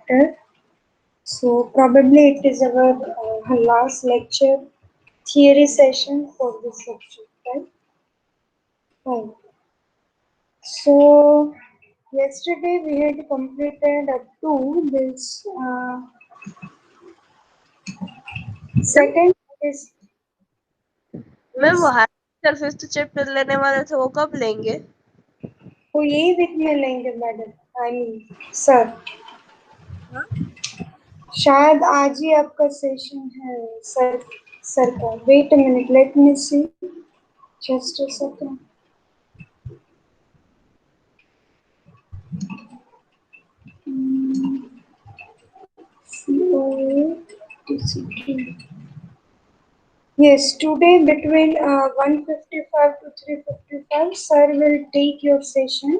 chapter. So probably it is our last lecture theory session for this subject, right? Right. So yesterday we had completed up to this ma'am second is ma'am वो yes. Higher fifth chapter लेने वाले थे वो कब लेंगे? वो यही week में लेंगे मैडम आई मीन सर हाँ? शायद आज ही आपका सेशन है सर का wait a minute let me see just a second Yes, today between 1:55 to 3:55, sir will take your session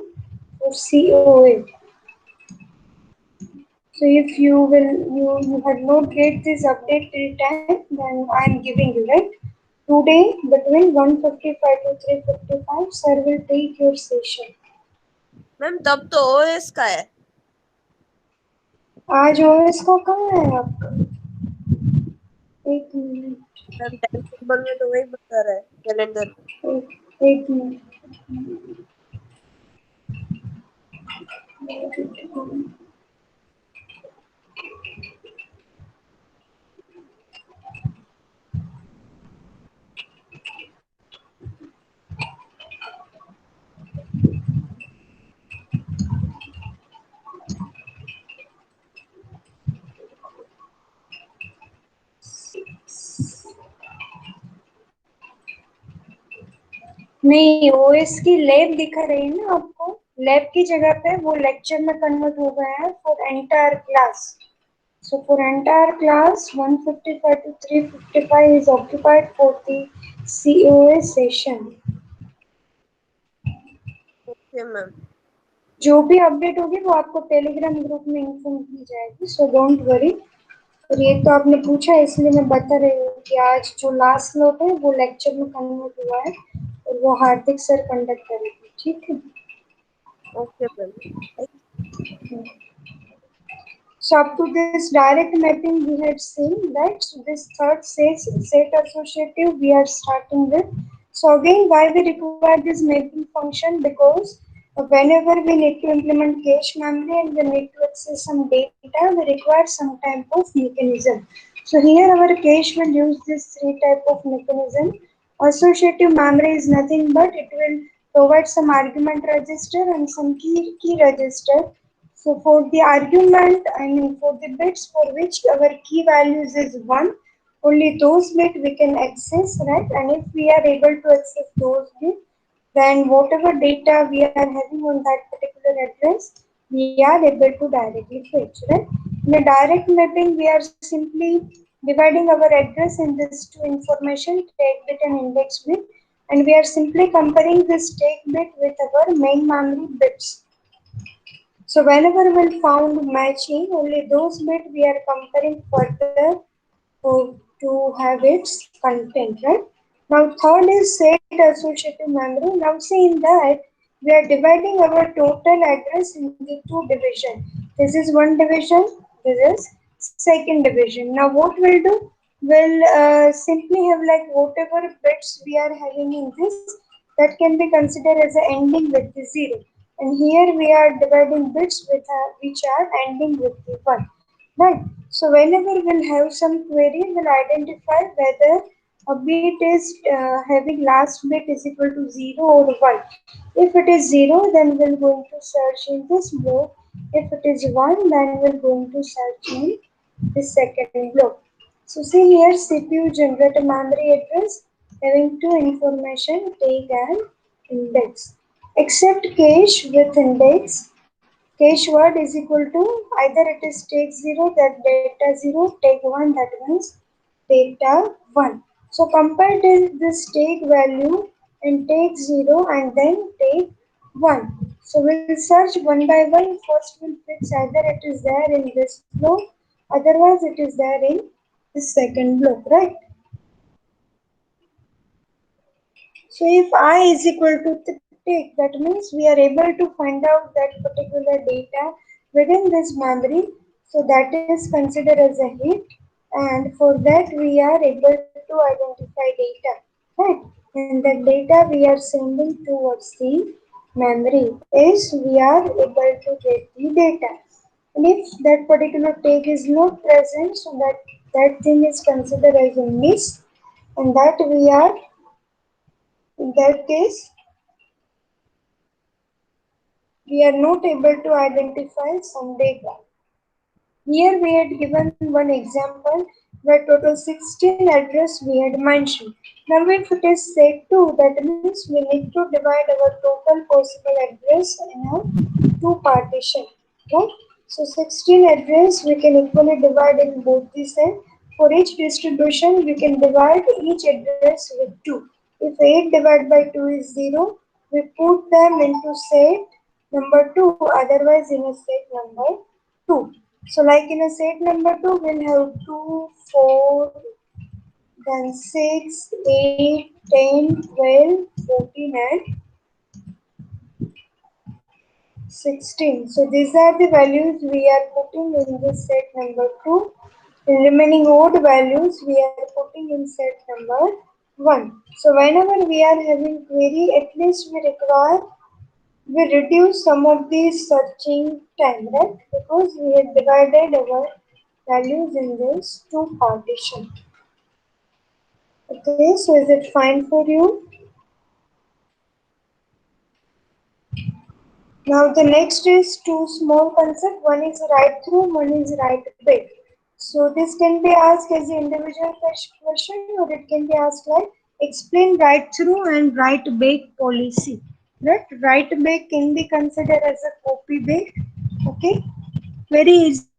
for COA. So if you have not get this update till time, then I am giving you, right? Today between 1:55 to 3:55, sir will take your session. Ma'am तब तो OS का है। आज OS का कहाँ है आपका? एक मिनट मैम टाइम टेबल में तो वही बता रहा है कैलेंडर में। एक मिनट नहीं ओएस की लैब दिखा रही है ना आपको लैब की जगह पे वो लेक्चर में कन्वर्ट हो गया है for entire class so for entire class 1:55 to 3:55 is occupied for the COA session okay ma'am. जो भी अपडेट होगी वो आपको टेलीग्राम ग्रुप में इन्फॉर्म की जाएगी सो डोंट वरी और ये तो आपने पूछा इसलिए मैं बता रही हूँ कि आज जो लास्ट स्लॉट है वो लेक्चर में कन्वर्ट हुआ है और वो हार्दिक सर कंडक्ट करेंगे ठीक है okay ma'am. So up to this direct mapping we had seen, right? So this third set associative we are starting with. So again, why we require this mapping function? Because whenever we need to implement cache memory and we need to access some data, we require some type of mechanism. So here our cache will use this three type of mechanism. Associative memory is nothing but it will provide some argument register and some key register so for the argument, I mean for the bits for which our key values is 1, only those bits we can access, right? And if we are able to access those bits, then whatever data we are having on that particular address, we are able to directly fetch, right? In a direct mapping, we are simply dividing our address in these two information, take bit and index bit, and we are simply comparing this take bit with our main memory bits. So whenever we found matching, only those bits we are comparing further to have its content, right? Now third is set associative memory. Now see in that we are dividing our total address into two division. This is one division, this is second division. Now what we'll do? We'll simply have like whatever bits we are having in this that can be considered as a ending with the 0 and here we are dividing bits with which are ending with the 1 right so whenever we'll have some query we'll identify whether a bit is having last bit is equal to 0 or 1 if it is 0 then we're going to search in this block if it is 1 then we're going to search in the second block so see here CPU generate a memory address having two information take and index. Except cache with index, cache word is equal to either it is take 0 that data 0, take 1 that means data 1. So compare this take value and take 0 and then take 1. So we'll search one by one. First we'll fix either it is there in this block, otherwise it is there in this second block, right? So if I is equal to take, that means we are able to find out that particular data within this memory So that is considered as a hit, and for that we are able to identify data, right? And the data we are sending towards the memory is we are able to get the data. And if that particular tag is not present, so that thing is considered as a miss, and that we are in that case we are not able to identify some data. Here we had given one example where total 16 address we had mentioned. Now if it is set 2, that means we need to divide our total possible address in a 2 partition. Right? So 16 address we can equally divide in both the set. For each distribution we can divide each address with 2. If 8 divided by 2 is 0, we put them into set number 2, otherwise in a set number 2. So like in a set number 2, we'll have 2, 4, then 6, 8, 10, 12, 14 and 16. So these are the values we are putting in this set number 2. The remaining odd values we are putting in set number 1. So whenever we are having query, at least we reduce some of the searching time, right? Because we have divided our values in this 2 partition. Okay, so is it fine for you? Now the next is two small concepts. One is write through, one is write back. So this can be asked as an individual question, or it can be asked like explain write through and write back policy. Right? Write back can be considered as a copy back. Okay, very easy to understand.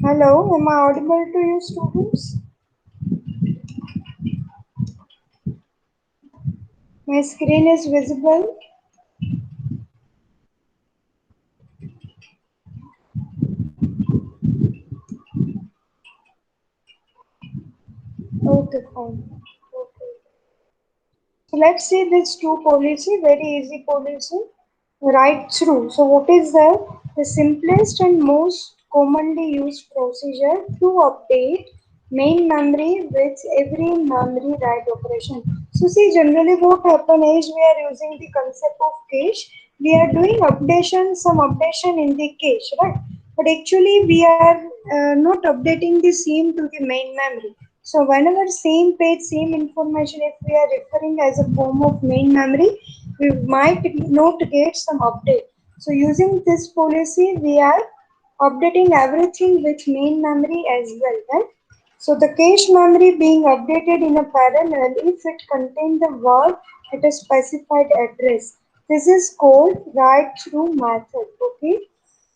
Hello, am I audible to you, students? My screen is visible. Okay, fine. Okay. So let's see this two policy, very easy policy. Right through. So what is that? The simplest and most commonly used procedure to update main memory with every memory write operation. So see, generally what happen is we are using the concept of cache. We are doing updation, some updation in the cache, right? But actually we are not updating the same to the main memory. So whenever same page, same information, if we are referring as a form of main memory, we might not get some update. So using this policy, we are updating everything with main memory as well, right? So the cache memory being updated in a parallel if it contains the word at a specified address. This is called write through method. Okay.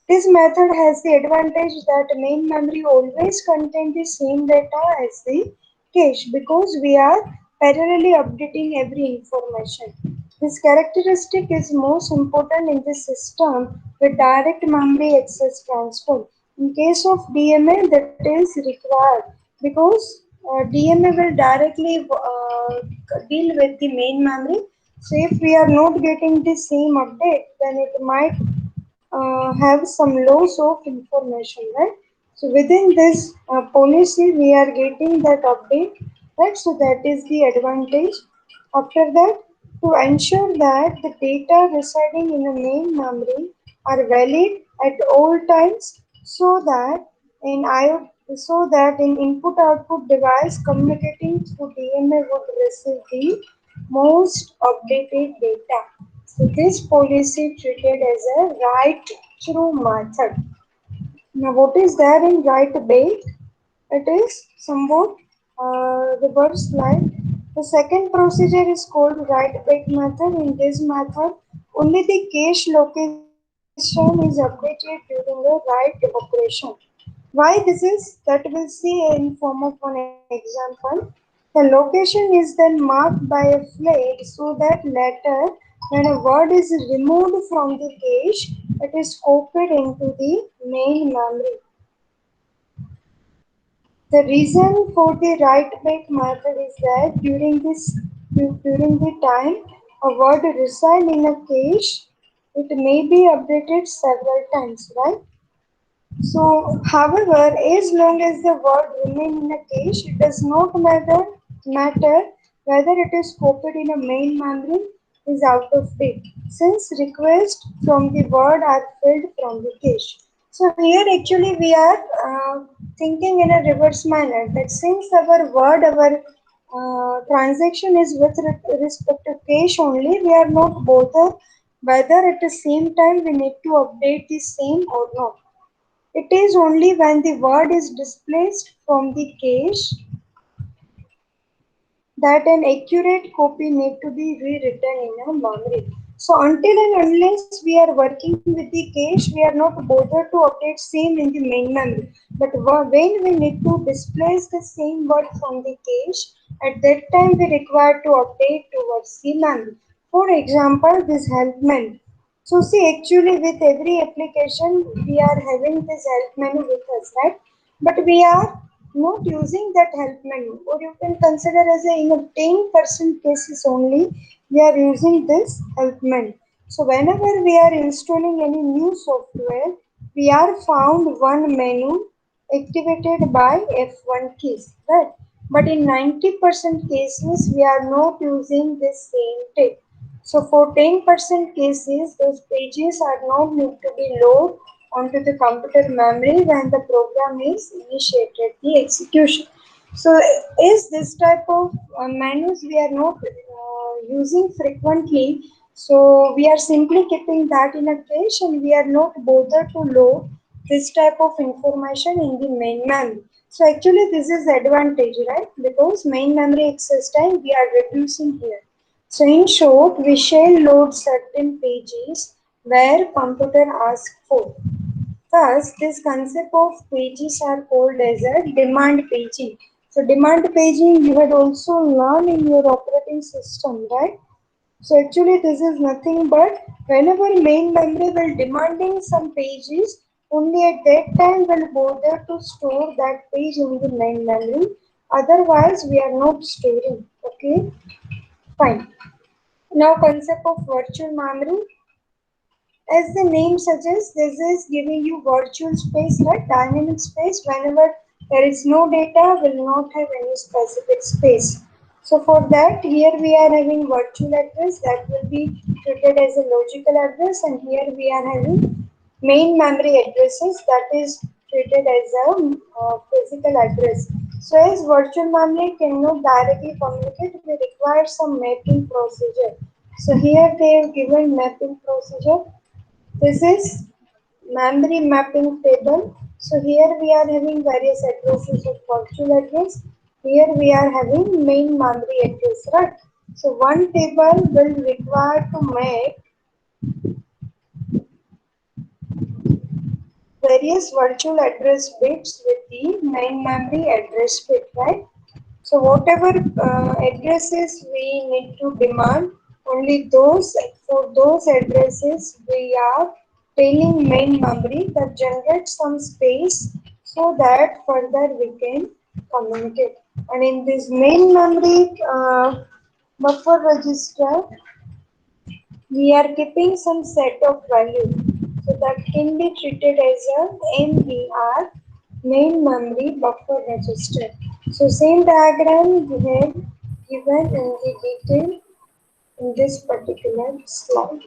This method has the advantage that main memory always contains the same data as the cache because we are parallelly updating every information. This characteristic is most important in the system with direct memory access transfer. In case of DMA, that is required because DMA will directly deal with the main memory. So if we are not getting the same update, then it might have some loss of information, right? So within this policy, we are getting that update, right? So that is the advantage. After that, to ensure that the data residing in the main memory are valid at all times, so that so that in input output device communicating through DMA would receive the most updated data. So this policy treated as a write through method. Now what is there in write bake? It is somewhat reverse like the second procedure is called write bake method. In this method, only the cache location is updated during the write operation. Why this is that we'll see in form of one example. The location is then marked by a flag so that later when a word is removed from the cache, it is copied into the main memory. The reason for the write back method is that during the time a word resides in a cache, it may be updated several times, right? So, however, as long as the word remains in a cache, it does not matter whether it is copied in a main memory is out of date, since requests from the word are filled from the cache. So here actually we are thinking in a reverse manner that since our word, our transaction is with respect to cache only, we are not bothered whether at the same time we need to update the same or not. It is only when the word is displaced from the cache that an accurate copy need to be rewritten in a memory. So until and unless we are working with the cache, we are not bothered to update same in the main memory. But when we need to displace the same word from the cache, at that time we require to update towards the memory. For example, this help menu. So see, actually with every application, we are having this help menu with us, right? But we are not using that help menu, or you can consider as a in a 10% cases only we are using this help menu. So whenever we are installing any new software, we are found one menu activated by F1 keys, right? But in 90% cases we are not using this same tip. So for 10% cases, those pages are not need to be loaded onto the computer memory when the program is initiated the execution. So is this type of menus we are not using frequently. So we are simply keeping that in a cache and we are not bothered to load this type of information in the main memory. So actually this is the advantage, right? Because main memory access time we are reducing here. So in short, we shall load certain pages where computer asks for. Thus, this concept of pages are called as a demand paging. So, demand paging you had also learned in your operating system, right? So, actually, this is nothing but whenever main memory will demanding some pages, only at that time will bother to store that page in the main memory. Otherwise, we are not storing. Okay, fine. Now, concept of virtual memory. As the name suggests, this is giving you virtual space, right? Dynamic space. Whenever there is no data, will not have any specific space. So for that, here we are having virtual address that will be treated as a logical address, and here we are having main memory addresses that is treated as a physical address. So as virtual memory cannot directly communicate, we require some mapping procedure. So here they have given mapping procedure. This is memory mapping table. So here we are having various addresses of virtual address. Here we are having main memory address, right? So one table will require to make various virtual address bits with the main memory address bit, right? So whatever addresses we need to demand, only those for those addresses we are telling main memory that generates some space so that further we can communicate. And in this main memory buffer register, we are keeping some set of values. So that can be treated as a MBR, main memory buffer register. So same diagram we have given in the detail in this particular slide.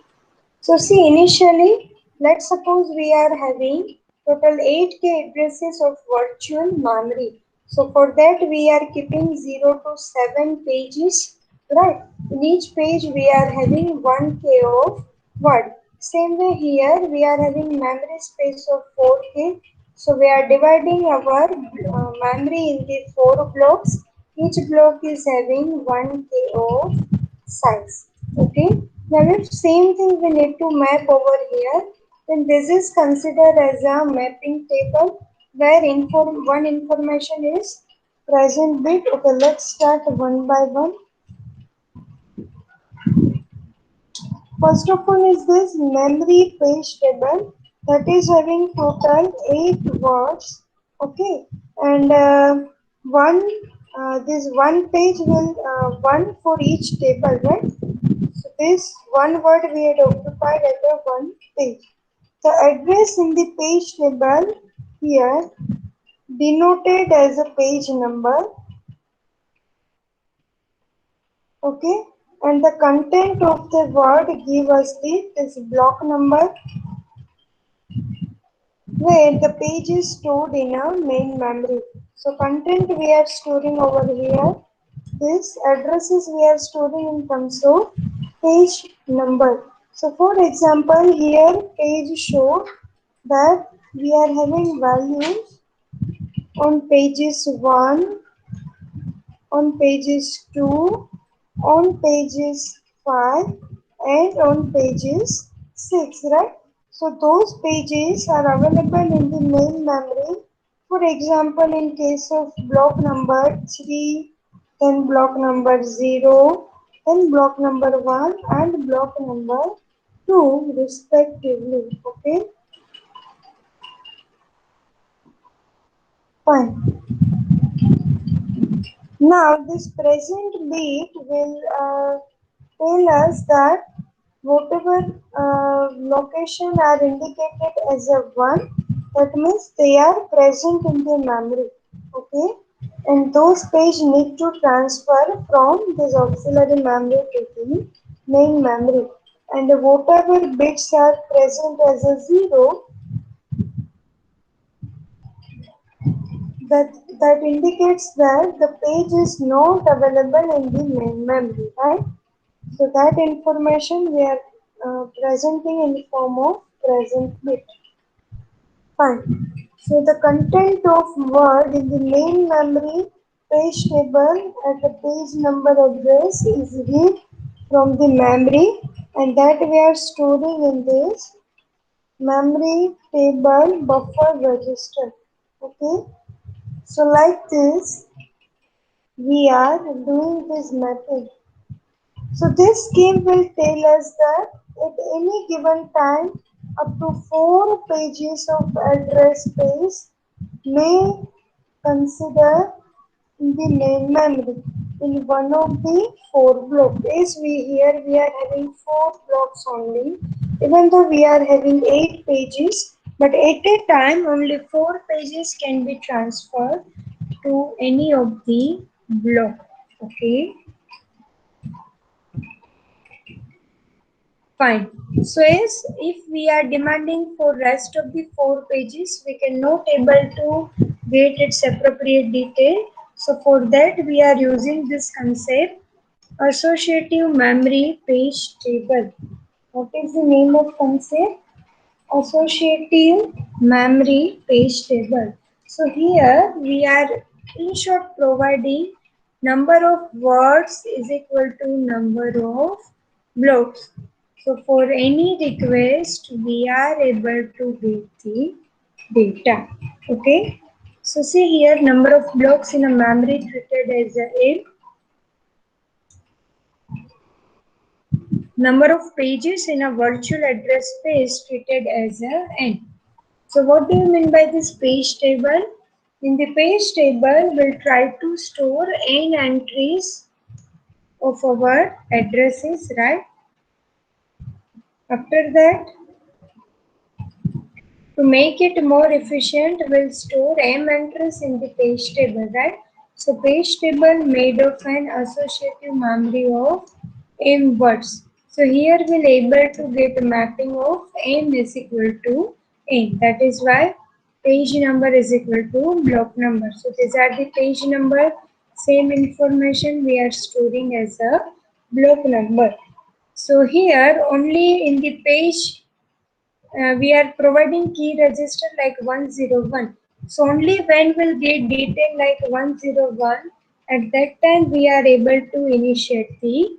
So see, initially, let's suppose we are having total 8K addresses of virtual memory. So for that we are keeping 0 to 7 pages, right? In each page we are having 1K of word. Same way here we are having memory space of 4K. So we are dividing our memory in the 4 blocks. Each block is having 1K of size. Okay. Now if same thing we need to map over here, then this is considered as a mapping table where one information is present bit. Okay, let's start one by one. First of all is this memory page table that is having total 8 words. Okay, and one this one page will one for each table, right? So this one word we had occupied at the one page. The address in the page table here denoted as a page number, okay, and the content of the word give us this block number where the page is stored in a main memory. So content we are storing over here, this addresses we are storing in terms of page number. So for example, here page show that we are having values on pages 1, on pages 2, on pages 5, and on pages 6, right? So those pages are available in the main memory. For example, in case of block number 3, then block number 0, then block number 1 and block number 2 respectively. Okay, fine. Now, this present bit will tell us that whatever location are indicated as a 1, that means they are present in the memory. Okay, and those page need to transfer from this auxiliary memory to the main memory. And whatever bits are present as a 0, that that indicates that the page is not available in the main memory, right? So that information we are presenting in the form of present bit. Fine. So the content of word in the main memory page table at the page number address is read from the memory, and that we are storing in this memory table buffer register. Okay, so like this we are doing this method. So this scheme will tell us that at any given time up to 4 pages of address space may consider in the main memory in one of the 4 blocks. As we are having 4 blocks only, even though we are having 8 pages, but at a time only 4 pages can be transferred to any of the block. Okay. Fine. So as if we are demanding for rest of the 4 pages, we cannot able to get its appropriate detail. So for that we are using this concept associative memory page table. What is the name of concept? Associative memory page table. So here we are in short providing number of words is equal to number of blocks. So for any request we are able to get the data. Okay. So see here number of blocks in a memory treated as a n, number of pages in a virtual address space treated as a n. So what do you mean by this page table? In the page table, we'll try to store n entries of our addresses, right? After that, to make it more efficient, we'll store m entries in the page table, right? So page table made of an associative memory of m words. So here we'll able to get a mapping of m is equal to n. That is why page number is equal to block number. So these are the page number. Same information we are storing as a block number. So here only in the page we are providing key register like 101. So only when we'll get detail like 101, at that time we are able to initiate the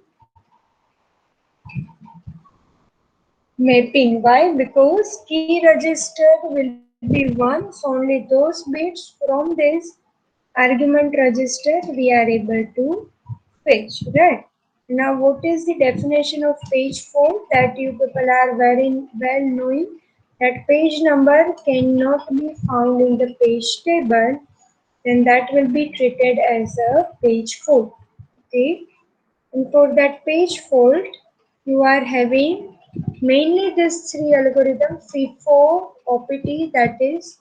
mapping. Why? Because key register will be 1, so only those bits from this argument register we are able to fetch, right? Now what is the definition of page fault that you people are very well knowing, that page number cannot be found in the page table, then that will be treated as a page fault. Okay, and for that page fault you are having mainly this 3 algorithm FIFO OPT, that is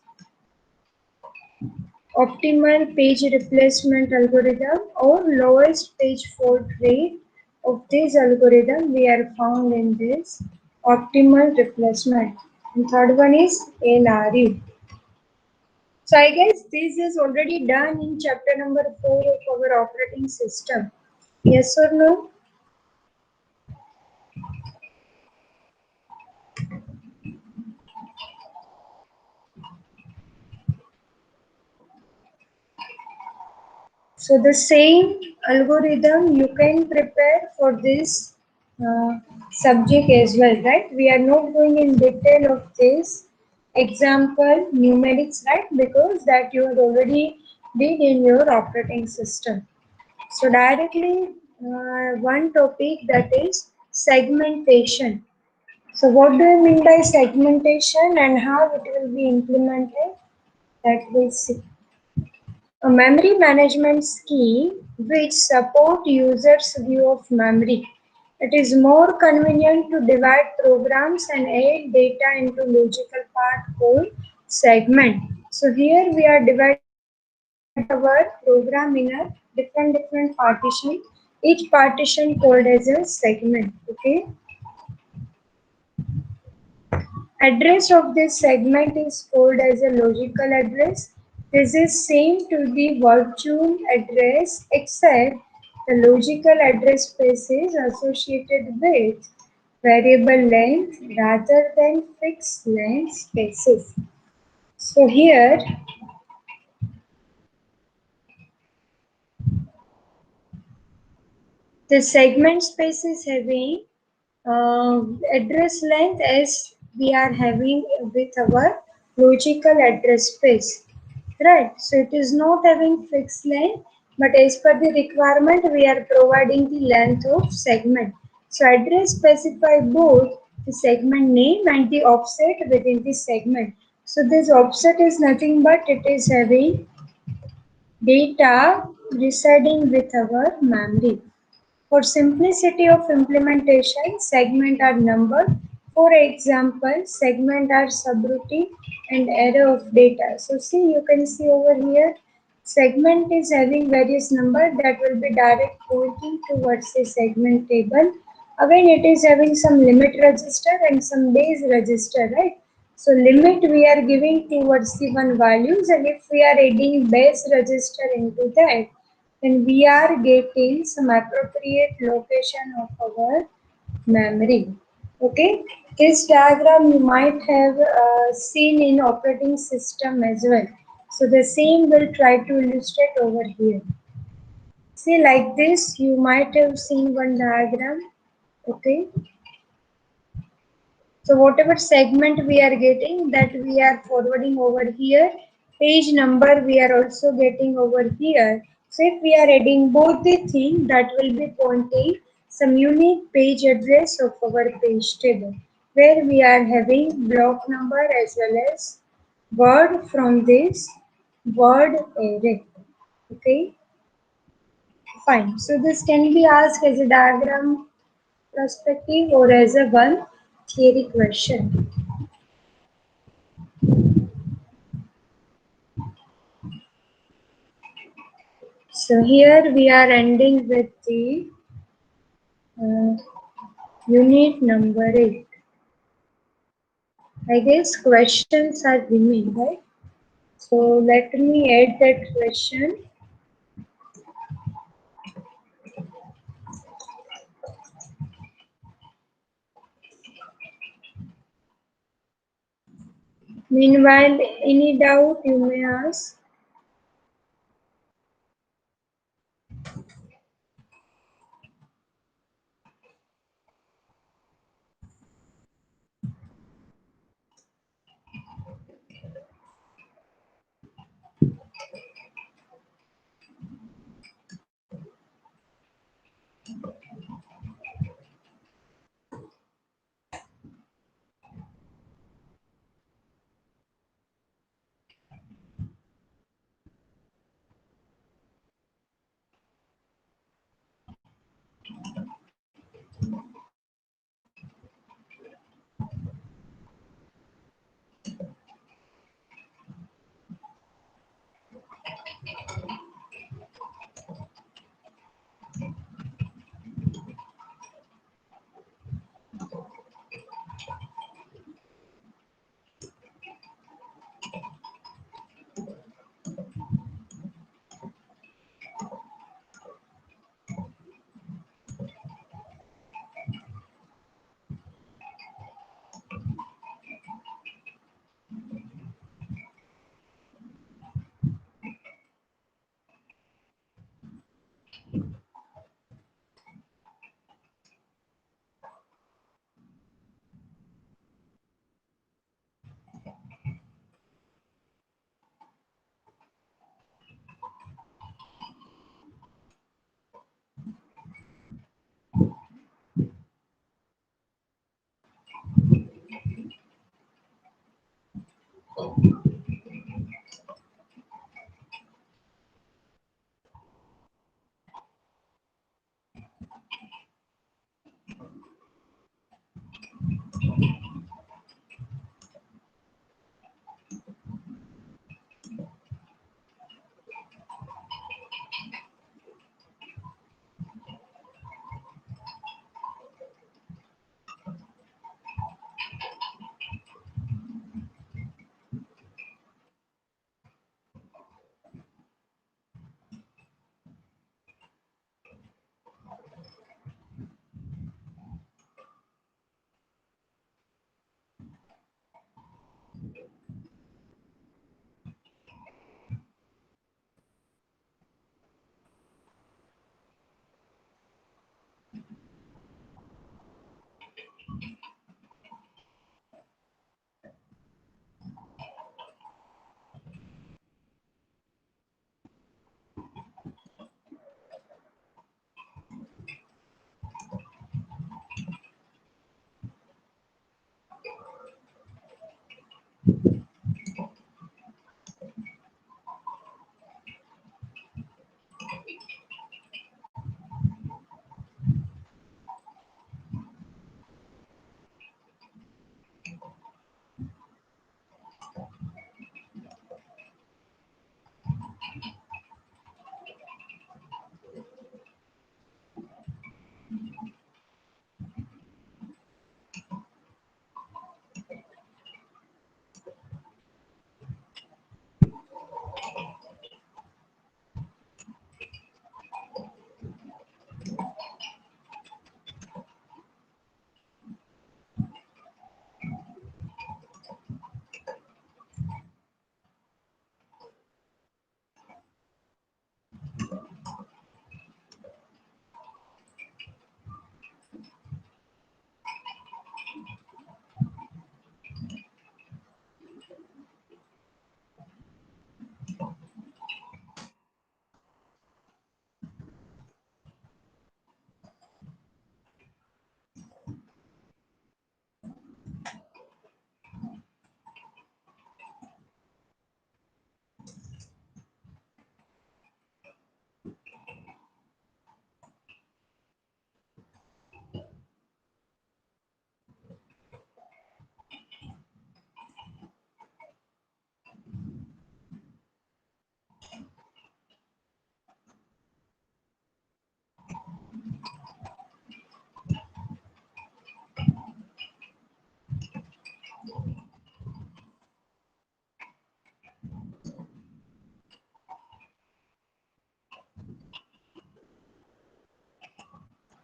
optimal page replacement algorithm, or lowest page fault rate of this algorithm we are found in this optimal replacement. And third one is LRU. So I guess this is already done in chapter number 4 of our operating system. Yes or no? So the same algorithm you can prepare for this uh, subject as well, right? We are not going in detail of this example numerics, right? Because that you have already did in your operating system. So directly one topic, that is segmentation. So what do you mean by segmentation and how it will be implemented? That we'll see. A memory management scheme which support users' view of memory. It is more convenient to divide programs and add data into logical part called segment. So here we are dividing our program in a different partition. Each partition called as a segment. Okay. Address of this segment is called as a logical address. This is same to the virtual address, except the logical address space is associated with variable length rather than fixed length spaces. So here the segment space is having address length as we are having with our logical address space, right? So it is not having fixed length, but as per the requirement we are providing the length of segment. So address specify both the segment name and the offset within the segment. So this offset is nothing but it is having data residing with our memory. For simplicity of implementation, segments are numbered. For example, segment are subroutine and array of data. So see, you can see over here, segment is having various number that will be direct pointing towards the segment table. Again, it is having some limit register and some base register, right? So limit we are giving towards the one values, and if we are adding base register into that, then we are getting some appropriate location of our memory. Okay, this diagram you might have seen in operating system as well. So the same will try to illustrate over here. See, like this you might have seen one diagram. Okay, so whatever segment we are getting, that we are forwarding over here. Page number we are also getting over here. So if we are adding both the thing, that will be pointing some unique page address of our page table, where we are having block number as well as word from this word array. Okay, fine. So this can be asked as a diagram perspective or as a one theory question. So here we are ending with the uh, unit number 8. I guess questions are remain, right? So let me add that question. Meanwhile, any doubt you may ask.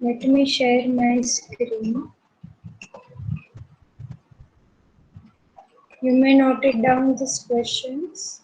Let me share my screen. You may note it down these questions.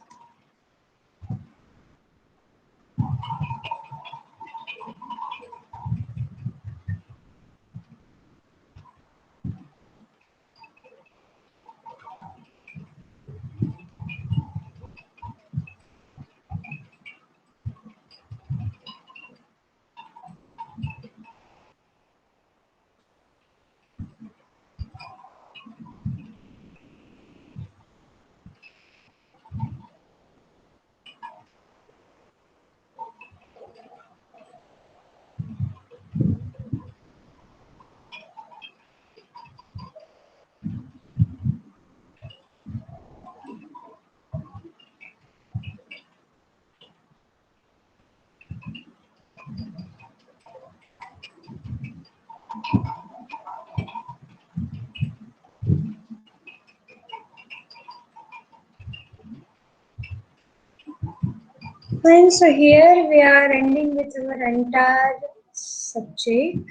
Fine, so here we are ending with our entire subject.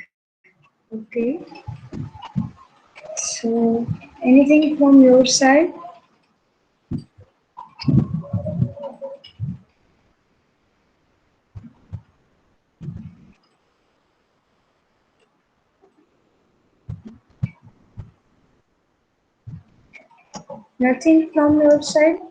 Okay. So, anything from your side? Nothing from your side?